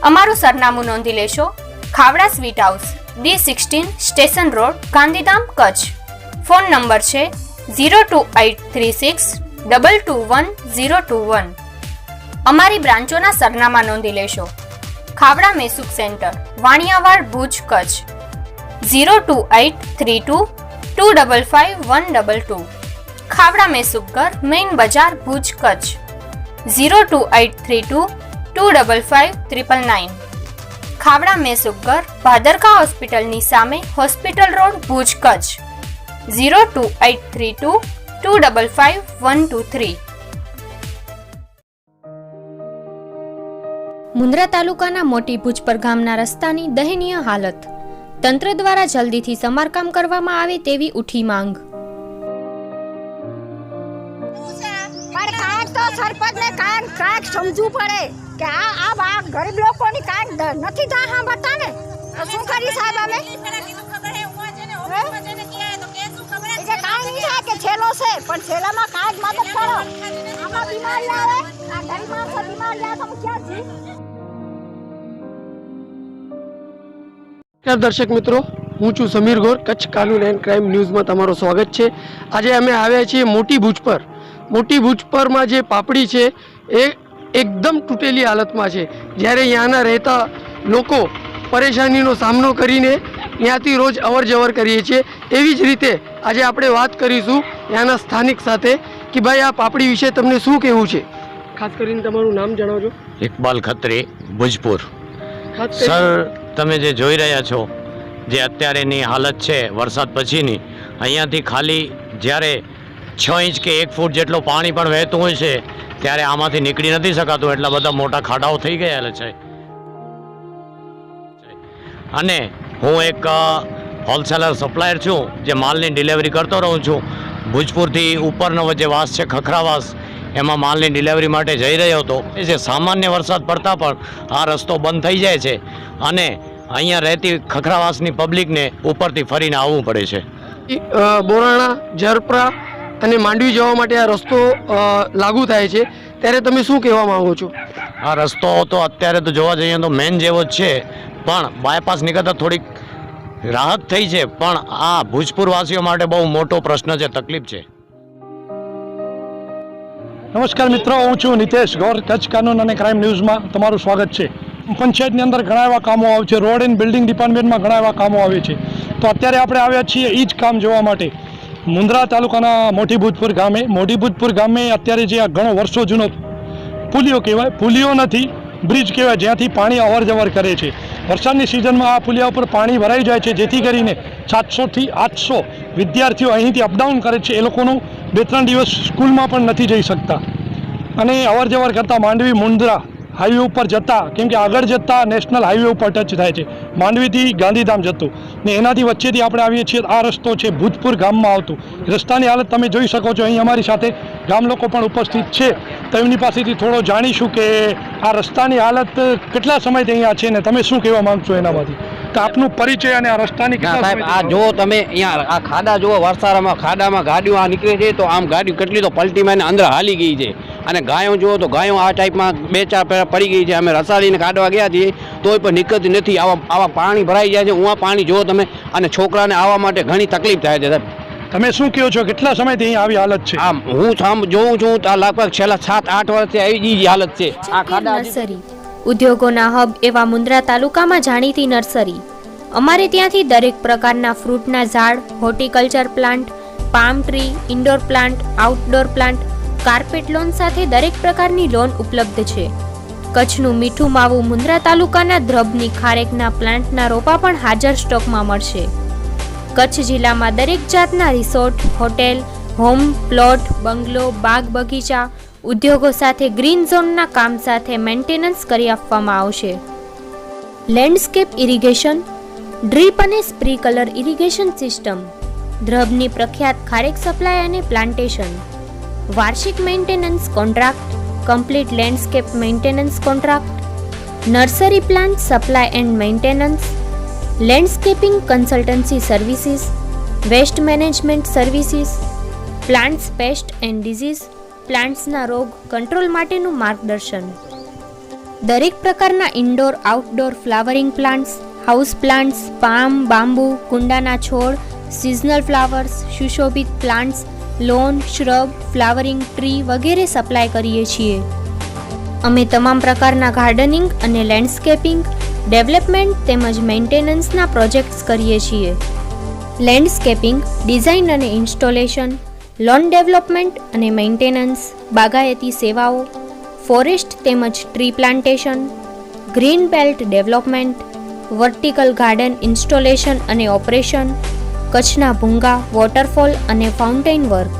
અમારું સરનામું નોંધી લેશો. Khavda sweet house, D16 station road, Gandhidham, Kutch. Phone number છે 02836221021. અમારી બ્રાન્ચોના સરનામા નોંધી લેશો. ખાવડા મેસુક સેન્ટર, વાણિયાવાડ, ભુજ, કચ્છ 02832255122. ખાવડા મેસુકગર, મેઇન બજાર, ભુજ, કચ્છ 02832255999. ખાવડા મેસુકગર, ભાદરકા હોસ્પિટલની સામે, હોસ્પિટલ રોડ, ભુજ, કચ્છ 02832255123. મુન્દ્રા તાલુકાના મોટી ભુજપર ગામના રસ્તાની દયનીય હાલત. તંત્ર દ્વારા જલ્દીથી સમારકામ કરવામાં આવે તેવી ઉઠી માંગ. સરપંચને કાંઈક સમજવું પડે કે આ ગરીબ લોકોની કાંઈક નથી સાંભળતા ને. શું કરી સાહેબ અમે કાંઈ નહીં થાય કે છેલ્લો છે પણ છેલ્લામાં કાંઈક મદદ કરો. આમાં બીમારી આવે, આ ગરીબ માણસો બીમારી આવે તો ક્યાં જી. દર્શક મિત્રો, હું છું સમીર ગોર. કચ્છ કાનૂન એન્ડ ક્રાઇમ ન્યૂઝમાં તમારું સ્વાગત છે. આજે અમે આવ્યા છીએ મોટી ભુજ પર. મોટી ભુજ પરમાં જે પાપડી છે એ એકદમ તૂટેલી હાલતમાં છે. જ્યારે ત્યાંના રહેતા લોકો પરેશાનીનો સામનો કરીને ત્યાંથી રોજ અવર જવર કરીએ છીએ. એવી જ રીતે આજે આપણે વાત કરીશું ત્યાંના સ્થાનિક સાથે કે ભાઈ આ પાપડી વિશે તમને શું કહેવું છે. ખાસ કરીને તમારું નામ જણાવજો. ઇકબાલ ખત્રી, ભુજપુર. સર, તમે જે જોઈ રહ્યા છો જે અત્યારેની હાલત છે વરસાદ પછીની, અહીંયાથી ખાલી જ્યારે 6 ઇંચ કે 1 ફૂટ જેટલું પાણી પણ વહેતું હોય છે ત્યારે આમાંથી નીકળી નથી શકાતું. એટલા બધા મોટા ખાડાઓ થઈ ગયેલા છે. અને હું એક હોલસેલર સપ્લાયર છું જે માલની ડિલિવરી કરતો રહું છું. ભુજપુરથી ઉપરનો જે વાસ છે ખખરાવાસ, એમાં માલની ડિલિવરી માટે જઈ રહ્યો હતો. એ જે સામાન્ય વરસાદ પડતા પણ આ રસ્તો બંધ થઈ જાય છે અને અહીંયા રહેતી ખખરાવાસની પબ્લિકને ઉપરથી ફરીને આવવું પડે છે. બોરાણા, ઝરપરા અને માંડવી જવા માટે આ રસ્તો લાગુ થાય છે, ત્યારે તમે શું કહેવા માંગો છો? આ રસ્તો તો અત્યારે તો જોવા જઈએ તો મેન જેવો જ છે, પણ બાયપાસ નીકળતા થોડીક રાહત થઈ છે, પણ આ ભુજપુરવાસીઓ માટે બહુ મોટો પ્રશ્ન છે, તકલીફ છે. નમસ્કાર મિત્રો, હું છું નિતેશ ગૌર. કચ્છ કાનૂન અને ક્રાઇમ ન્યૂઝમાં તમારું સ્વાગત છે. પંચાયતની અંદર ઘણા એવા કામો આવે છે, રોડ એન્ડ બિલ્ડિંગ ડિપાર્ટમેન્ટમાં ઘણા એવા કામો આવે છે. તો અત્યારે આપણે આવ્યા છીએ એ જ કામ જોવા માટે મુન્દ્રા તાલુકાના મોટી ભુજપુર ગામે. મોટી ભુજપુર ગામે અત્યારે જે આ ઘણો વર્ષો જૂનો પુલિયો કહેવાય, પુલિયો નથી બ્રિજ કહેવાય, જ્યાંથી પાણી અવર જવર કરે છે. વરસાદની સિઝનમાં આ પુલિયા ઉપર પાણી ભરાઈ જાય છે, જેથી કરીને 700થી 800 વિદ્યાર્થીઓ અહીંથી અપડાઉન કરે છે. એ લોકોનું 2-3 દિવસ સ્કૂલમાં પણ નથી જઈ શકતા. અને અવર જવર કરતાં માંડવી મુન્દ્રા હાઈવે ઉપર જતા, કેમ કે આગળ જતાં નેશનલ હાઈવે ઉપર ટચ થાય છે, માંડવીથી ગાંધીધામ જતું ને એનાથી વચ્ચેથી આપણે આવીએ છીએ. આ રસ્તો છે ભુજપુર ગામમાં આવતું. રસ્તાની હાલત તમે જોઈ શકો છો. અહીં અમારી સાથે ગામ લોકો પણ ઉપસ્થિત છે, તો એમની પાસેથી થોડો જાણીશું કે આ રસ્તાની હાલત કેટલા સમયથી અહીંયા છે ને તમે શું કહેવા માંગશો એનામાંથી. તો આપનું પરિચય અને આ રસ્તાની સાહેબ, આ જો તમે અહીંયા આ ખાડા જુઓ, વરસાદમાં ખાડામાં ગાડીઓ આ નીકળે છે, તો આમ ગાડી કેટલી તો પલટીમાં અંદર હાલી ગઈ છે. અને ગાયો જુઓ તો ગાયો આ ટાઈપમાં 2-4 પડી ગઈ છે. અમે રસાડીને કાઢવા ગયા છીએ તોય પણ નીકળતી નથી. આવા પાણી ભરાઈ જાય છે. ઉવા પાણી જુઓ તમે, અને છોકરાને આવવા માટે ઘણી તકલીફ થાય છે. સાહેબ, તમે શું કહો છો, કેટલા સમયથી અહીં આવી હાલત છે? આમ હું જોઉં છું આ લગભગ છેલ્લા 7-8 વર્ષથી આવી જ હાલત છે. આ ખાડા નર્સરી ઉદ્યોગોના હબ એવા મુન્દ્રા તાલુકામાં જાણીતી નર્સરી. અમારે ત્યાંથી દરેક પ્રકારના ફ્રૂટના ઝાડ, horticulture plant, palm tree, indoor plant, outdoor plant, carpet loan સાથે દરેક પ્રકારની લોન ઉપલબ્ધ છે. કચ્છનું મીઠું માવું મુન્દ્રા તાલુકાના દ્રબની ખારેકના પ્લાન્ટના રોપા પણ હાજર સ્ટોકમાં મળશે. કચ્છ જિલ્લામાં દરેક જાતના રિસોર્ટ, હોટેલ, હોમ, પ્લોટ, બંગલો, બાગ બગીચા, ઉદ્યોગો સાથે ગ્રીન ઝોનના કામ સાથે મેન્ટેનન્સ કરી આપવામાં આવશે. લેન્ડસ્કેપ ઇરિગેશન, ડ્રીપ અને સ્પ્રિંકલર ઇરિગેશન સિસ્ટમ, દ્રબની પ્રખ્યાત ખારેક સપ્લાય અને પ્લાન્ટેશન, વાર્ષિક maintenance contract, complete landscape maintenance contract, nursery plant supply and maintenance, landscaping consultancy services, waste management services, plants pest and disease, પ્લાન્ટ્સના રોગ કંટ્રોલ માટેનું માર્ગદર્શન. દરેક પ્રકારના indoor outdoor flowering plants, house plants, palm, bamboo, કુંડાના છોડ, seasonal flowers, સુશોભિત plants, lawn, shrub, flowering tree વગેરે સપ્લાય કરીએ છીએ. અમે તમામ પ્રકારના ગાર્ડનિંગ અને લેન્ડસ્કેપિંગ, ડેવલપમેન્ટ તેમજ મેન્ટેનન્સના પ્રોજેક્ટ્સ કરીએ છીએ. લેન્ડસ્કેપિંગ, ડિઝાઇન અને ઇન્સ્ટોલેશન, લોન ડેવલપમેન્ટ અને મેન્ટેનન્સ, બાગાયતી સેવાઓ, ફોરેસ્ટ તેમજ tree plantation, green belt development, vertical garden installation અને ઓપરેશન, કચ્છના ભૂંગા, વોટરફોલ અને ફાઉન્ટેન વર્ક.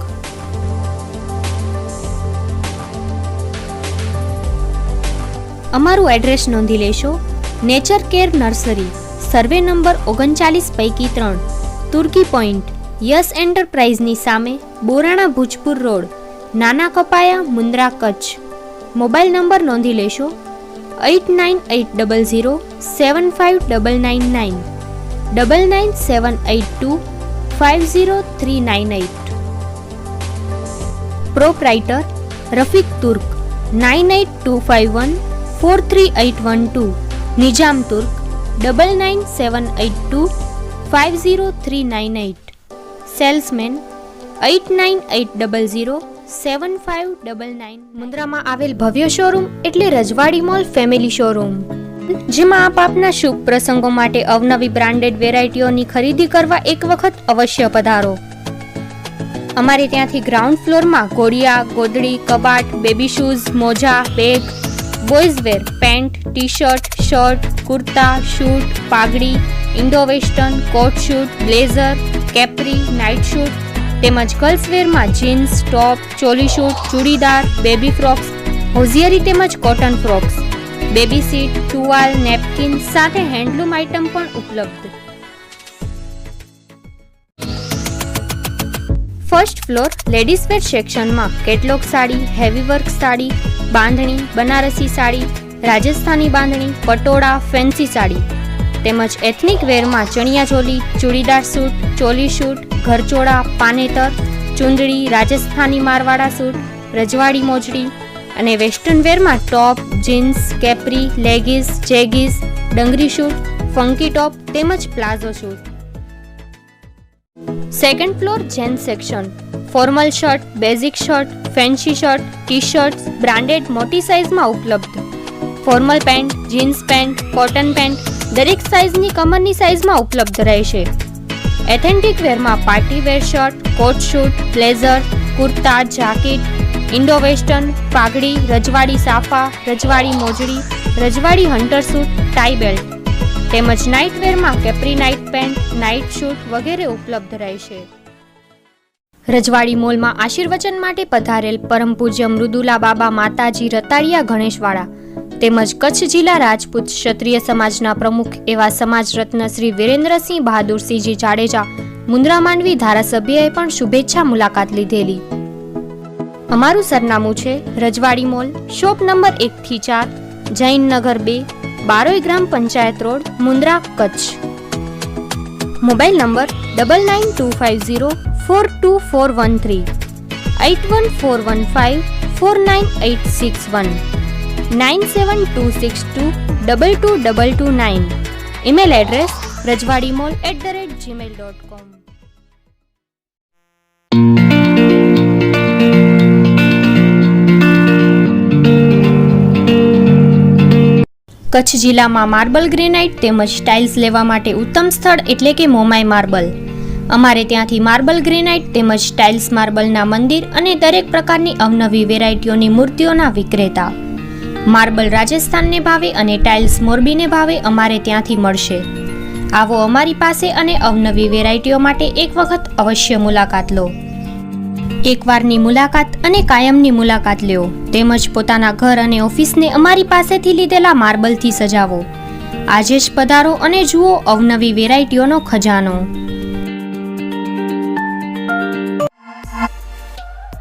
અમારું એડ્રેસ નોંધી લેશો. Nature care nursery, survey number 39 પૈકી 3, તુર્કી પોઈન્ટ, યસ એન્ટરપ્રાઇઝની સામે, બોરાણા ભુજપુર રોડ, નાના કપાયા, મુન્દ્રા, કચ્છ. મોબાઈલ નંબર નોંધી લેશો. 8980075999, 9978250398. પ્રોપ્રાઇટર રફીક તુર્ક, 9825143812, નિજામ તુર્ક, 9978250398. સેલ્સમેન 8980075999. મુન્દ્રામાં આવેલ ભવ્ય શોરૂમ એટલે રજવાડી મોલ ફેમિલી શોરૂમ, જેમાં આપ આપના શુભ પ્રસંગો માટે અવનવી બ્રાન્ડેડ વેરાયટીઓની ખરીદી કરવા એક વખત અવશ્ય પધારો. અમારે ત્યાંથી ગ્રાઉન્ડ ફ્લોરમાં ઘોડિયા, ગોદડી, કબાટ, બેબી શૂઝ, મોજા, bag, boyswear, pant, T shirt, shirt, kurta, suit, પાઘડી, Indo western, coat suit, blazer, capri, night suit તેમજ ગર્લ્સવેરમાં jeans, top, choli suit, churidar, baby frocks, hosiery તેમજ કોટન ફ્રોક્સ, બેબી સીટ, ટુવાલ, નેપકિન સાથે હેન્ડલૂમ આઇટમ પણ ઉપલબ્ધ. ફર્સ્ટ ફ્લોર લેડીઝ વેર સેક્શનમાં catalogue sari, heavy work sari, bandhani, Banarasi sari, Rajasthani bandhani, patola, fancy sari તેમજ એથનિક વેરમાં ચણિયા ચોલી, ચૂડીદાર સૂટ, ચોલી સૂટ, ઘરચોળા, પાનેતર, ચુંદડી, રાજસ્થાની મારવાડા સૂટ, રજવાડી મોજડી અને વેસ્ટર્ન વેરમાં top, jeans, capri, leggings, jeggings, dungaree suit, funky top તેમજ palazzo suit. Second floor gents section, formal shirt, basic shirt, fancy shirt, T shirts branded મોટી સાઇઝમાં ઉપલબ્ધ. Formal pant, jeans pant, cotton pant દરેક સાઇઝની કમરની સાઇઝમાં ઉપલબ્ધ રહેશે. એથેન્ટિક વેરમાં party wear shirt, coat suit, blazer, kurta, jacket, Indo western, પાઘડી, રજવાડી સાફા, રજવાડી મોજડી, રજવાડી હન્ટર સૂટ, ટાઈ બેલ્ટ તેમજ નાઇટ વેરમાં capri night pant, night suit વગેરે ઉપલબ્ધ રહેશે. રજવાડી મોલમાં આશીર્વચન માટે પધારેલ પરમ પૂજ્ય મૃદુલા બાબા માતાજી રતાડિયા ગણેશવાળા તેમજ કચ્છ જિલ્લા રાજપૂત ક્ષત્રિય સમાજના પ્રમુખ એવા સમાજ રત્ન શ્રી વિરેન્દ્રસિંહ બહાદુરસિંહજી જાડેજા મુન્દ્રા માંડવી ધારાસભ્યએ પણ શુભેચ્છા મુલાકાત લીધેલી. અમારું સરનામું છે રજવાડી મોલ, શોપ નંબર 1 થી 4, જૈનનગર 2, બારોઈ ગ્રામ panchayat road, Mundra, Kutch. Mobile number 9925042413, 8141549861, 9726222229. Email address rajwadimall@gmail.com. Kutch જિલ્લામાં માર્બલ ગ્રેનાઇટ તેમજ ટાઇલ્સ લેવા માટે ઉત્તમ સ્થળ એટલે કે મોમાઈ માર્બલ. અમારે ત્યાંથી માર્બલ ગ્રેનાઇટ તેમજ ટાઇલ્સ માર્બલના મંદિર અને દરેક પ્રકારની અવનવી વેરાયટીઓની મૂર્તિઓના વિક્રેતા. માર્બલ રાજસ્થાનને ભાવે અને ટાઇલ્સ મોરબીને ભાવે અમારે ત્યાંથી મળશે. આવો અમારી પાસે અને અવનવી વેરાયટીઓ માટે એક વખત અવશ્ય મુલાકાત લો. એકવારની મુલાકાત અને કાયમની મુલાકાત લ્યો તેમજ પોતાના ઘર અને ઓફિસને અમારી પાસેથી લીધેલા માર્બલથી સજાવો. આજે જ પધારો અને જુઓ અવનવી વેરાયટીઓનો ખજાનો.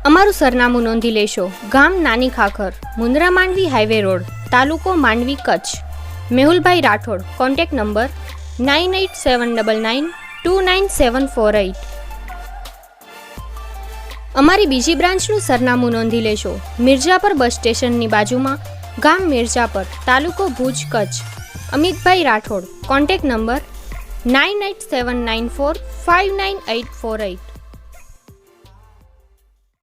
અમારું સરનામું નોંધી લેશો. ગામ નાની ખાખર, મુન્દ્રા માંડવી હાઈવે રોડ, તાલુકો માંડવી, કચ્છ. મેહુલભાઈ રાઠોડ. Contact number 9879929748. અમારી બીજી બ્રાન્ચનું સરનામું નોંધી લેશો. મિર્જાપર બસ સ્ટેશનની બાજુમાં ગામ મિર્જાપર, તાલુકો ભુજ, કચ્છ. અમિતભાઈ રાઠોડ. Contact number 9879459848.